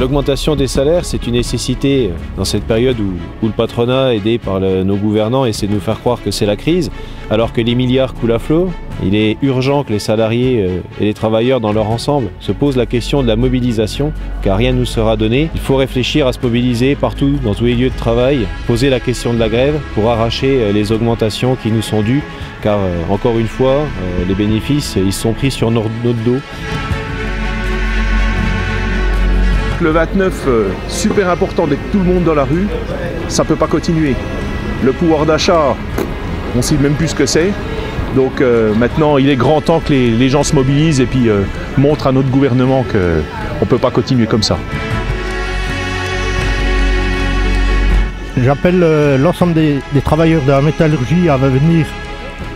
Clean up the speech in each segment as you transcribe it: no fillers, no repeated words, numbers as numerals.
L'augmentation des salaires, c'est une nécessité dans cette période où le patronat, aidé par nos gouvernants, essaie de nous faire croire que c'est la crise, alors que les milliards coulent à flot. Il est urgent que les salariés et les travailleurs dans leur ensemble se posent la question de la mobilisation, car rien ne nous sera donné. Il faut réfléchir à se mobiliser partout, dans tous les lieux de travail, poser la question de la grève pour arracher les augmentations qui nous sont dues, car encore une fois, les bénéfices, ils sont pris sur notre dos. Le 29, super important d'être tout le monde dans la rue, ça ne peut pas continuer. Le pouvoir d'achat, on ne sait même plus ce que c'est. Donc maintenant, il est grand temps que les gens se mobilisent et puis montrent à notre gouvernement qu'on ne peut pas continuer comme ça. J'appelle l'ensemble des travailleurs de la métallurgie à venir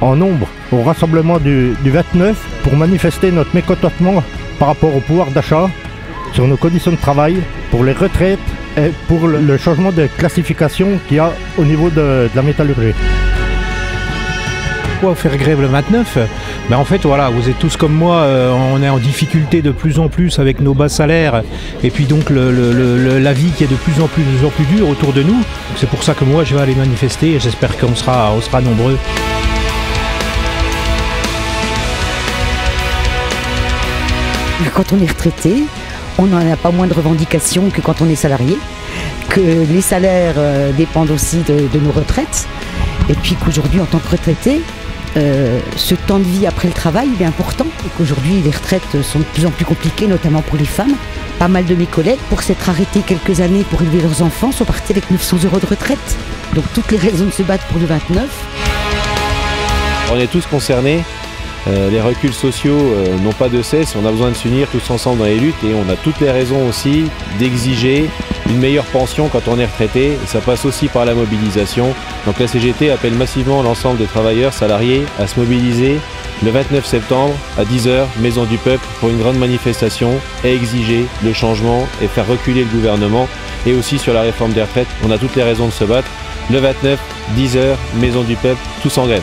en nombre au rassemblement du 29 pour manifester notre mécontentement par rapport au pouvoir d'achat, sur nos conditions de travail, pour les retraites et pour le changement de classification qu'il y a au niveau de la métallurgie. Pourquoi faire grève le 29 ? Ben en fait voilà, vous êtes tous comme moi, on est en difficulté de plus en plus avec nos bas salaires et puis donc la vie qui est de plus en plus dure autour de nous. C'est pour ça que moi je vais aller manifester et j'espère qu'on sera nombreux. Quand on est retraité, on n'en a pas moins de revendications que quand on est salarié, que les salaires dépendent aussi de nos retraites, et puis qu'aujourd'hui, en tant que retraité, ce temps de vie après le travail il est important, et qu'aujourd'hui, les retraites sont de plus en plus compliquées, notamment pour les femmes. Pas mal de mes collègues, pour s'être arrêtés quelques années pour élever leurs enfants, sont partis avec 900 € de retraite. Donc toutes les raisons de se battre pour le 29. On est tous concernés. Les reculs sociaux n'ont pas de cesse, on a besoin de s'unir tous ensemble dans les luttes et on a toutes les raisons aussi d'exiger une meilleure pension quand on est retraité et ça passe aussi par la mobilisation. Donc la CGT appelle massivement l'ensemble des travailleurs salariés à se mobiliser le 29 septembre à 10 h, Maison du Peuple, pour une grande manifestation et exiger le changement et faire reculer le gouvernement et aussi sur la réforme des retraites. On a toutes les raisons de se battre. Le 29, 10 h, Maison du Peuple, tous en grève.